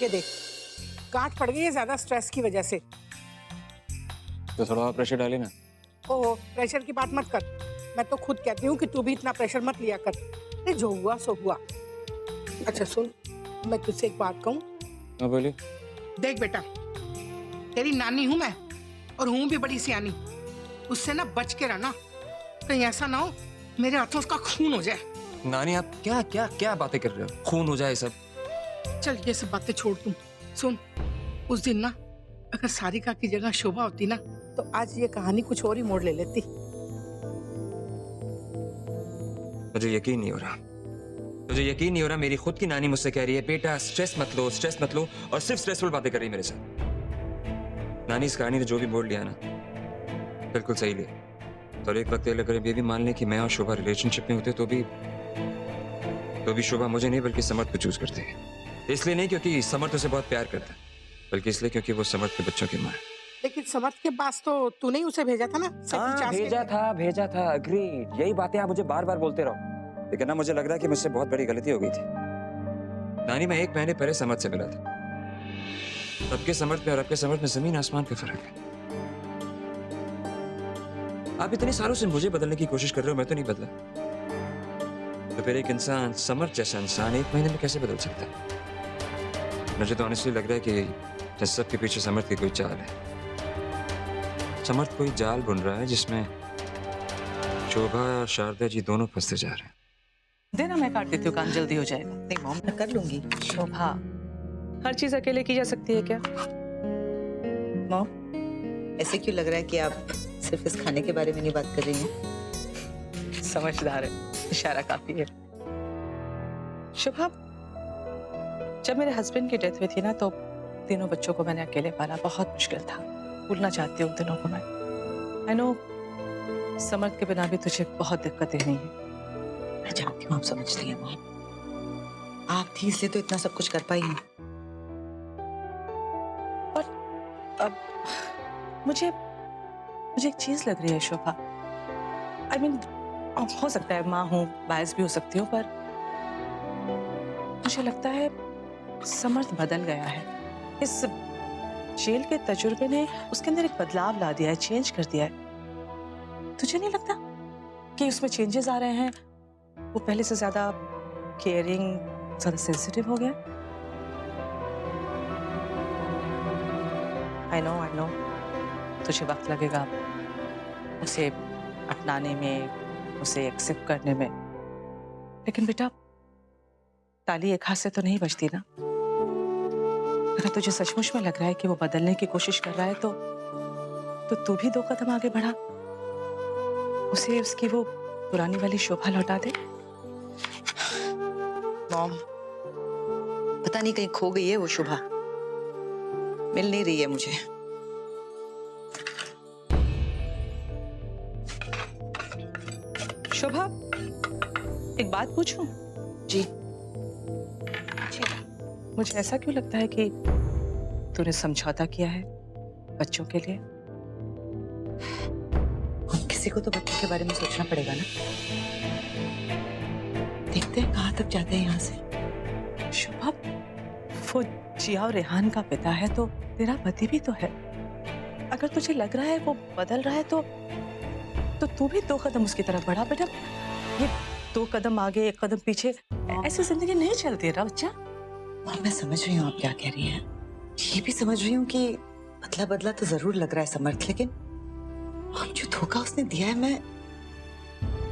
ये देख, गांठ पड़ गई है ज्यादा स्ट्रेस की वजह से। तो थोड़ा और प्रेशर डालिए ना। ओहो, प्रेशर की बात मत कर। मैं तो खुद कहती हूँ कि तू भी इतना प्रेशर मत लिया कर। अरे जो हुआ सो हुआ। अच्छा सुन, मैं तुझसे एक बात कहूँ। हाँ बोलिए। देख बेटा, तेरी नानी हूँ मैं और हूँ भी बड़ी सियानी। उससे ना बच के रहना, कहीं ऐसा ना हो मेरे हाथों उसका खून हो जाए। नानी आप क्या क्या क्या बातें कर रहे हो? खून हो जाए सब? चल ये सब बातें छोड़ तू। सुन, उस दिन ना अगर सारिका की जगह शोभा होती ना तो आज ये कहानी कुछ और ही मोड़ ले लेती। मुझे यकीन नहीं हो रहा। मुझे यकीन नहीं हो रहा। मेरी खुद की नानी मुझसे कह रही है बेटा स्ट्रेस मत लो, स्ट्रेस मत लो, और सिर्फ स्ट्रेसफुल बातें कर रही है मेरे साथ। नानी इस कहानी ने जो भी मोड़ लिया ना, बिल्कुल सही लिया। और एक वक्त अगर ये भी मान लें कि मैं और शोभा रिलेशनशिप में होते तो भी शोभा मुझे नहीं बल्कि समर्थ को चूज करते हैं। इसलिए नहीं क्योंकि समर्थ उसे बहुत प्यार करता है, बल्कि इसलिए क्योंकि वो समर्थ के बच्चों की माँ है। लेकिन समर्थ के पास तो तूने ही उसे भेजा था ना। हाँ भेजा था अग्रीड। यही बातें आप मुझे बार बार बोलते रहो, लेकिन ना मुझे लग रहा है कि मुझसे बहुत बड़ी गलती हो गई थी। नानी मैं 1 महीने पहले समर्थ से मिला था। तब के समर्थ में और अब के समर्थ में जमीन आसमान का फर्क है। आप इतने सालों से मुझे बदलने की कोशिश कर रहे हो, मैं तो नहीं बदला। तो फिर एक इंसान, समर्थ जैसा इंसान 1 महीने में कैसे बदल सकता है? मुझे तो ऑनेस्टली लग रहा है कि इस सब के पीछे समर्थ की कोई चाल है। समर्थ कोई जाल बुन रहा है जिसमें शोभा और शारदा जी दोनों फंसते जा रहे हैं। देना, मैं काट देती हूँ, काम जल्दी हो जाएगा। नहीं मॉम, मैं कर लूंगी। शोभा, हर चीज अकेले की जा सकती है क्या? मॉम, ऐसे क्यों लग रहा है कि आप सिर्फ इस खाने के बारे में नहीं बात कर रही हैं? समझदार है, इशारा काफी है। शोभा, जब मेरे हस्बैंड की डेथ हुई थी ना तो तीनों बच्चों को मैंने अकेले पाला। बहुत मुश्किल था, भूलना चाहती हूँ उन दिनों को मैं। आई नो समर्थ के बिना भी तुझे बहुत दिक्कतें हुई हैं। मैं जानती हूँ आप समझती हैं मॉम। आप थी इसलिए तो इतना सब कुछ कर पाई हैं। पर अब मुझे एक चीज लग रही है शोभा। आई मीन हो सकता है माँ हूँ, बायस भी हो सकती हूँ, पर मुझे लगता है समर्थ बदल गया है। इस जेल के तजुर्बे ने उसके अंदर एक बदलाव ला दिया है, चेंज कर दिया है। तुझे नहीं लगता कि उसमें चेंजेस आ रहे हैं? वो पहले से ज्यादा केयरिंग, ज्यादा सेंसिटिव हो गया। आई नो तुझे वक्त लगेगा उसे अपनाने में, उसे एक्सेप्ट करने में, लेकिन बेटा ताली एक हाथ से तो नहीं बजती ना। अगर तुझे सचमुच में लग रहा है कि वो बदलने की कोशिश कर रहा है तो तू भी 2 कदम आगे बढ़ा, उसे उसकी वो पुरानी वाली शोभा लौटा दे। मॉम, पता नहीं कहीं खो गई है वो शोभा, मिल नहीं रही है मुझे। शोभा, एक बात पूछूं? जी। मुझे ऐसा क्यों लगता है कि तूने समझौता किया है बच्चों के लिए? किसी को तो बच्चों के बारे में सोचना पड़ेगा ना। देखते हैं कहाँ तक जाते हैं यहाँ से। शोभा, वो जिया और रेहान का पिता है तो तेरा पति भी तो है। अगर तुझे लग रहा है वो बदल रहा है तो तू भी 2 कदम उसकी तरफ बढ़ा। बेटा ये 2 कदम आगे 1 कदम पीछे, ऐसी जिंदगी नहीं चलती है ना बच्चा। मॉम, मैं समझ रही हूँ आप क्या कह रही हैं। ये भी समझ रही हूँ कि बदला बदला तो जरूर लग रहा है समर्थ, लेकिन हम जो धोखा उसने दिया है मैं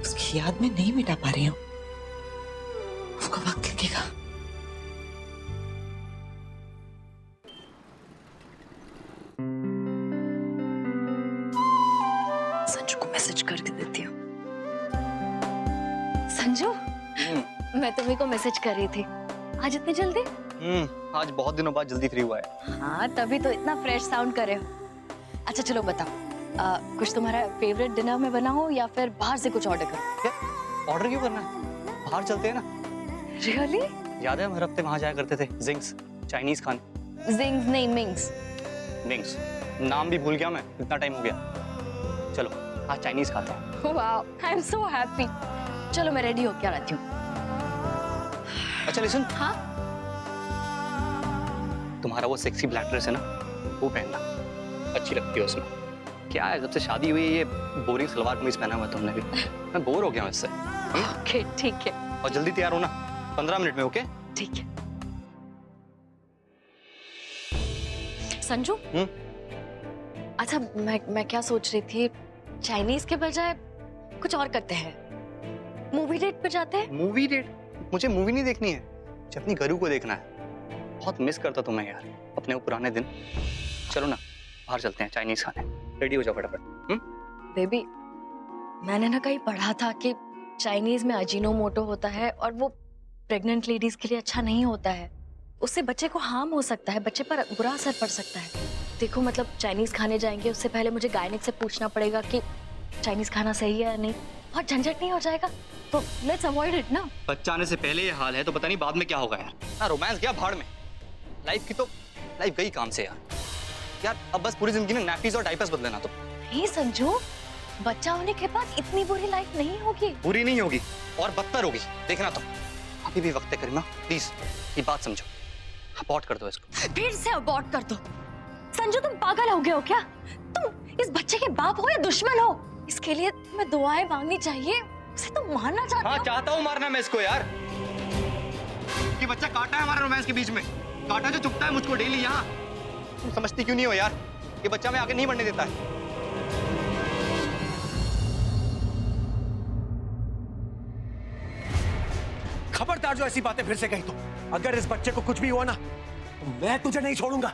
उसकी याद में नहीं मिटा पा रही हूँ। उसको वक्त लगेगा। संजू को मैसेज करके देती हूँ। संजू, मैं तुम्ही को मैसेज कर रही थी। आज इतनी जल्दी? आज बहुत दिनों बाद जल्दी फ्री हुआ है। हाँ, तभी तो इतना फ्रेश साउंड कर रहे हो। अच्छा चलो बताओ, कुछ तुम्हारा फेवरेट डिनर में बना हो या फिर बाहर से कुछ ऑर्डर करो? ऑर्डर क्यों करना है, बाहर चलते हैं ना। रियली? याद है हम हर हफ्ते वहां जाया करते थे, जिंग्स, चाइनीज खाने। जिंग्स नहीं, मिंग्स। मिंग्स, नाम भी भूल गया मैं, इतना टाइम हो गया। चलो आज चाइनीज खाते हैं। Wow, I am so happy. चलो मैं रेडी होके आती हूँ। अच्छा लिसन। हाँ? तुम्हारा वो सेक्सी ब्लैक ड्रेस है ना, वो पहनना, अच्छी लगती है उसमें। क्या है, जब से शादी हुई है ये बोरिंग सलवार कमीज पहना हुआ है तुमने भी। मैं बोर हो गया हूँ इससे। ओके ठीक है और जल्दी तैयार हो ना, 15 मिनट में। ओके ठीक है। संजू अच्छा मैं क्या सोच रही थी, चाइनीज के बजाय कुछ और करते हैं, मूवी डेट पे जाते हैं। Movie date? मुझे मूवी नहीं देखनी है, मुझे अपनी गरू को देखना है। बहुत मिस करता तुम्हें यार, अपने वो पुराने दिन। चलो ना बाहर चलते हैं चाइनीज खाने। रेडी हो जाओ फटाफट। बेबी मैंने ना कहीं पढ़ा था कि चाइनीज में अजीनोमोटो होता है और वो प्रेग्नेंट लेडीज के लिए अच्छा नहीं होता है, उससे बच्चे को हार्म हो सकता है, बच्चे पर बुरा असर पड़ सकता है। देखो मतलब चाइनीज खाने जाएंगे उससे पहले मुझे गायनिक से पूछना पड़ेगा कि चाइनीज खाना सही है या नहीं, और झंझट नहीं हो जाएगा, तो लेट्स अवॉइड इट ना। बच्चा आने से पहले ये हाल है तो पता नहीं बाद में क्या होगा यार। ना रोमांस गया भाड़ में, लाइफ की तो लाइफ गई काम से यार अब बस पूरी जिंदगी में नैपीज और डायपर्स बदलना। तो नहीं संजू, बच्चा होने के बाद इतनी बुरी लाइफ नहीं होगी। बुरी नहीं होगी और बदतर होगी, देखना। तो अभी भी वक्त है करीमा, प्लीज ये बात समझो, अबॉर्ट कर दो इसको। फिर से अबॉर्ट कर दो। संजू तुम पागल हो गए हो क्या? तुम इस बच्चे के बाप हो या दुश्मन हो? इसके लिए तुम्हें दुआएं मांगनी चाहिए, उसे तुम मारना चाहते हो? हाँ चाहता हूँ मारना मैं इसको यार। ये बच्चा काटा है हमारे रोमांस के बीच में, काटा जो चुभता है मुझको डेली यहाँ। तुम समझती क्यों नहीं हो यार, ये बच्चा मैं आगे नहीं बढ़ने देता है। खबरदार जो ऐसी बातें फिर से कही तो, अगर इस बच्चे को कुछ भी हुआ ना तो मैं तुझे नहीं छोड़ूंगा।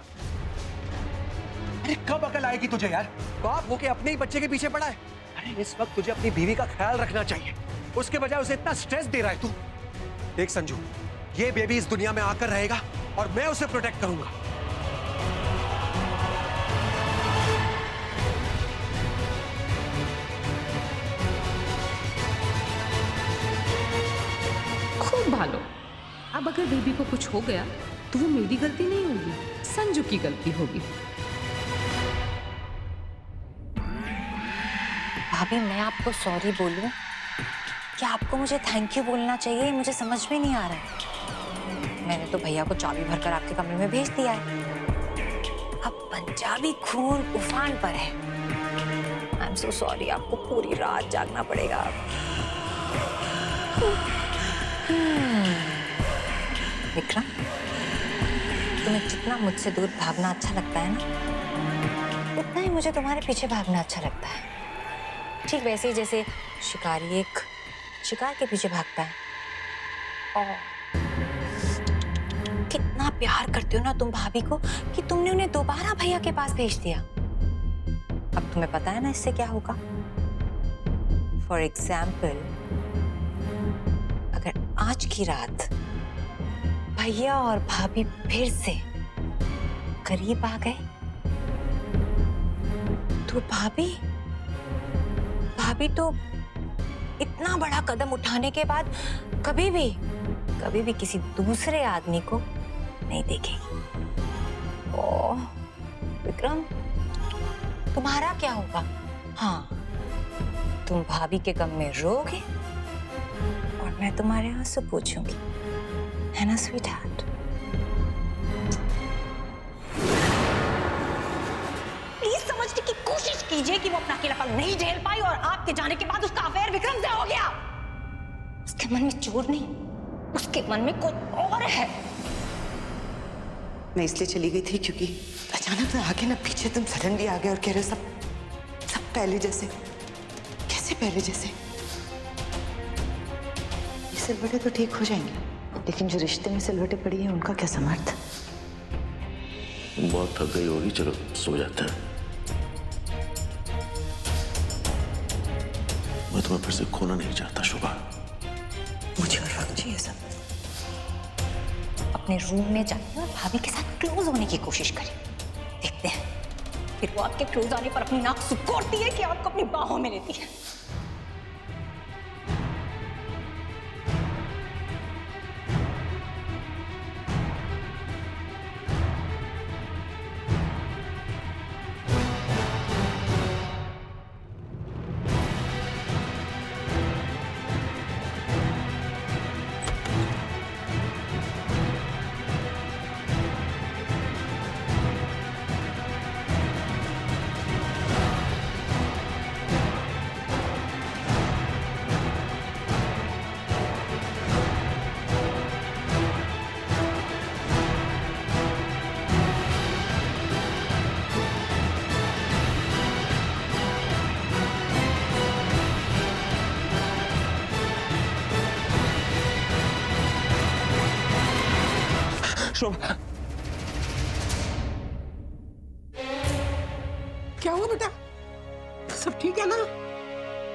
अरे कब अकल आएगी तुझे यार, बाप होके अपने ही बच्चे के पीछे पड़ा है। अरे इस वक्त तुझे अपनी बीवी का ख्याल रखना चाहिए, उसके बजाय उसे इतना स्ट्रेस दे रहा है तू। देख संजू, ये बेबी इस दुनिया में आकर रहेगा और मैं उसे प्रोटेक्ट करूंगा। खूब भालो। अब अगर बेबी को कुछ हो गया तो वो मेरी गलती नहीं होगी, संजू की गलती होगी। भाभी मैं आपको सॉरी बोलूं कि आपको मुझे थैंक यू बोलना चाहिए, मुझे समझ में नहीं आ रहा है। मैंने तो भैया को चाबी भरकर आपके कमरे में भेज दिया है। अब पंजाबी खून उफान पर है। आई एम सो सॉरी, आपको पूरी रात जागना पड़ेगा। विक्रम, तुम्हें जितना मुझसे दूर भागना अच्छा लगता है ना, उतना ही मुझे तुम्हारे पीछे भागना अच्छा लगता है। ठीक वैसे ही जैसे शिकारी एक शिकार के पीछे भागता है। और कितना प्यार करते हो ना तुम भाभी को कि तुमने उन्हें दोबारा भैया के पास भेज दिया। अब तुम्हें पता है ना इससे क्या होगा। फॉर एग्जाम्पल, अगर आज की रात भैया और भाभी फिर से करीब आ गए तो भाभी तो इतना बड़ा कदम उठाने के बाद कभी भी किसी दूसरे आदमी को नहीं देखेगी। ओह विक्रम, तुम्हारा क्या होगा? हाँ, तुम भाभी के गम में रोगे और मैं तुम्हारे आंसू पूछूंगी, है ना स्वीट हार्ट? प्लीज समझने की कोशिश कीजिए कि वो अपना अकेलापन नहीं झेल पाई और आपके जाने के बाद उसका अफेयर विक्रम से हो गया। उसके मन में चोर नहीं, उसके मन में कुछ और है। मैं इसलिए चली गई थी क्योंकि अचानक ना आगे ना पीछे तुम सडनली आ गए और कह रहे हो सब पहले जैसे। कैसे पहले जैसे? ये सिलवटें तो ठीक हो जाएंगी, लेकिन जो रिश्ते में सिलवटें पड़ी हैं उनका क्या समर्थ? बहुत थक गई होगी, चलो सो जाते हैं। मैं तुम्हें फिर से खोना नहीं चाहता शोभा। मुझे और वक्त चाहिए सब। अपने रूम में जाकर और भाभी के साथ क्लोज होने की कोशिश करें, देखते हैं फिर वो आपके क्लोज आने पर अपनी नाक सुकोड़ती है कि आपको अपनी बाहों में लेती है। शोभा क्या हुआ बेटा? सब ठीक है ना?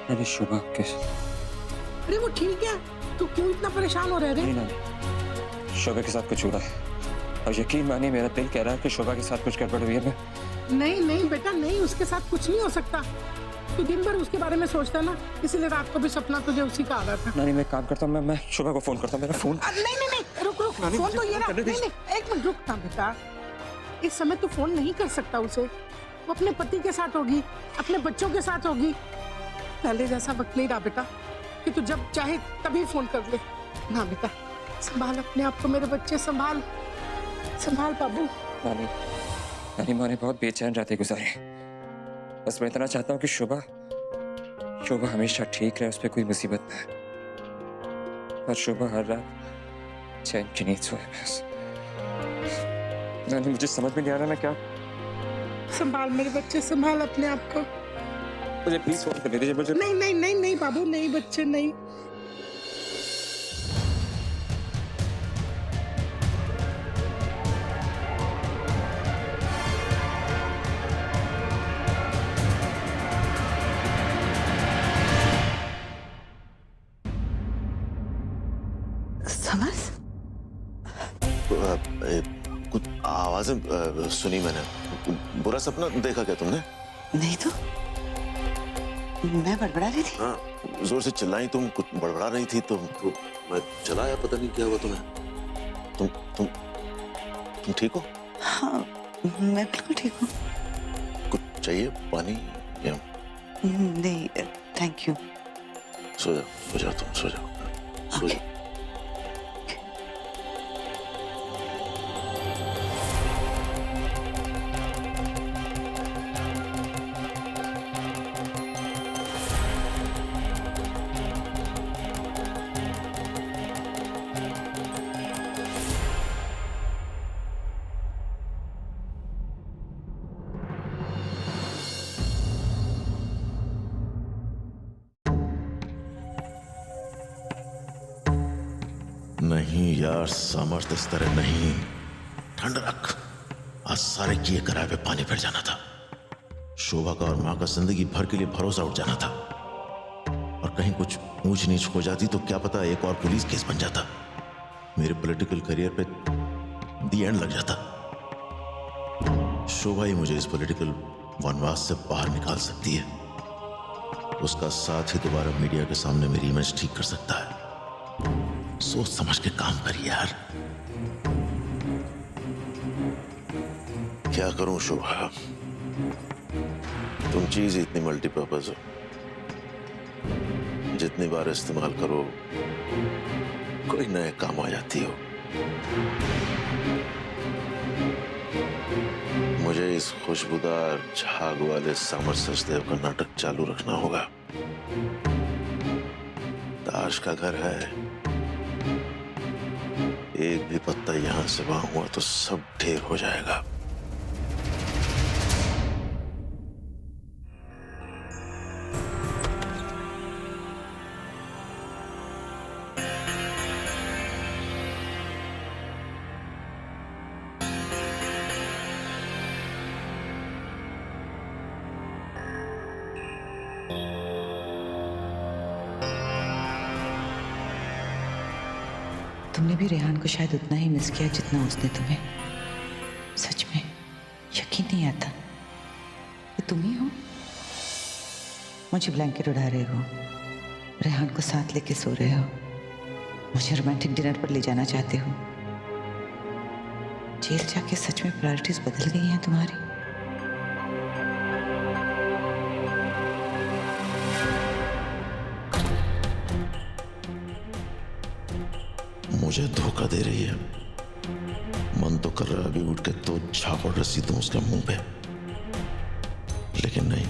अरे शोभा किस अरे वो ठीक है, तू क्यों इतना परेशान हो रहा है रे? नहीं नानी, शोभा के साथ कुछ हो रहा है और यकीन मानिए मेरा दिल कह रहा है कि शोभा के साथ कुछ गड़बड़ हुई है। मैं नहीं नहीं बेटा नहीं, उसके साथ कुछ नहीं हो सकता। तू दिन भर उसके बारे में सोचता है ना, इसीलिए रात को भी सपना तुझे उसी का आ रहा था। नानी मैं काम करता हूँ, मैं शोभा को फोन करता हूँ। मेरा फोन नहीं नहीं नहीं, रुक रुक, नानी, फोन मुझे तो ये फोन रहा। करने नहीं दीजिए। नहीं, एक मिनट रुक ना बेटा, इस समय तू फोन नहीं कर सकता उसे। वो अपने पति के साथ होगी, अपने बच्चों के साथ होगी। पहले जैसा वक्त नहीं रहा बेटा कि तू जब चाहे तभी फोन कर ले। ना बेटा, संभाल अपने आप को, मेरे बच्चे संभाल संभाल बाबू। नानी नानी मैंने बहुत बेचैन रातें गुजारी। बस मैं इतना चाहता हूँ कि शोभा शोभा हमेशा ठीक रहे, उस पर कोई मुसीबत ना आए। और शोभा हर रात चैन की नींद सोए। बस नानी मुझे समझ में नहीं आ रहा मैं क्या। संभाल मेरे बच्चे, संभाल अपने आप को। मुझे प्लीज फोन कर दीजिए मुझे। नहीं नहीं नहीं नहीं बाबू, नहीं बच्चे नहीं। समझ कुछ आवाजें सुनी मैंने। बुरा सपना देखा क्या तुमने? नहीं तो मैं बड़बड़ा रही थी। हाँ, जोर से चिल्लाई तुम, कुछ बड़बड़ा रही थी तो मैं चला आया, पता नहीं क्या हुआ तुम्हें। तुम ठीक हो? हाँ मैं बिल्कुल ठीक हूँ। कुछ चाहिए, पानी या? नहीं थैंक यू। सो जाओ तुम, सो जाओ सो जाओ। नहीं यार, सामर्थ्य इस तरह नहीं। ठंड रख, आज सारे किए कराए पे पानी फिर जाना था। शोभा का और मां का जिंदगी भर के लिए भरोसा उठ जाना था। और कहीं कुछ ऊंच नीच हो जाती तो क्या पता एक और पुलिस केस बन जाता, मेरे पॉलिटिकल करियर पे दी एंड लग जाता। शोभा ही मुझे इस पॉलिटिकल वनवास से बाहर निकाल सकती है। उसका साथ ही दोबारा मीडिया के सामने मेरी इमेज ठीक कर सकता है। सोच समझ के काम कर यार। क्या करूं शोभा, तुम चीज इतनी मल्टीपर्पज हो, जितनी बार इस्तेमाल करो कोई नए काम आ जाती हो। मुझे इस खुशबूदार झाग वाले सामर सचदेव का नाटक चालू रखना होगा। ताश का घर है, एक भी पत्ता यहां से वहां हुआ तो सब ढेर हो जाएगा। तुमने भी रेहान को शायद उतना ही मिस किया जितना उसने तुम्हें। सच में यकीन नहीं आता कि तुम ही हो। मुझे ब्लैंकेट उड़ा रहे हो, रेहान को साथ लेके सो रहे हो, मुझे रोमांटिक डिनर पर ले जाना चाहते हो। जेल जाके सच में प्रायोरिटीज बदल गई हैं तुम्हारी। मुझे धोखा दे रही है। मन तो कर रहा है अभी उठ के तो झापड़ रसी दूं उसके मुंह पे, लेकिन नहीं,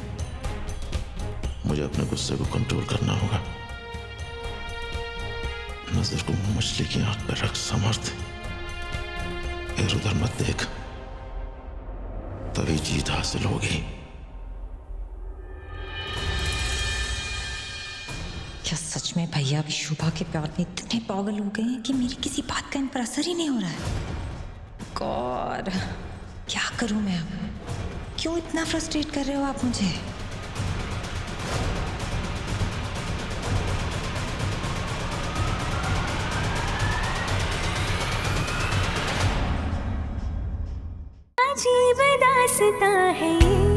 मुझे अपने गुस्से को कंट्रोल करना होगा। नजर को मछली की आंख पर रख, समर्थ इधर उधर मत देख, तभी जीत हासिल होगी। क्या सच में भैया भी शोभा के प्यार में इतने पागल हो गए हैं कि मेरी किसी बात का इन पर असर ही नहीं हो रहा है? गॉड, क्या करूं मैं अब? क्यों इतना फ्रस्ट्रेट कर रहे हो आप मुझे? अजीब दास्तां है ये।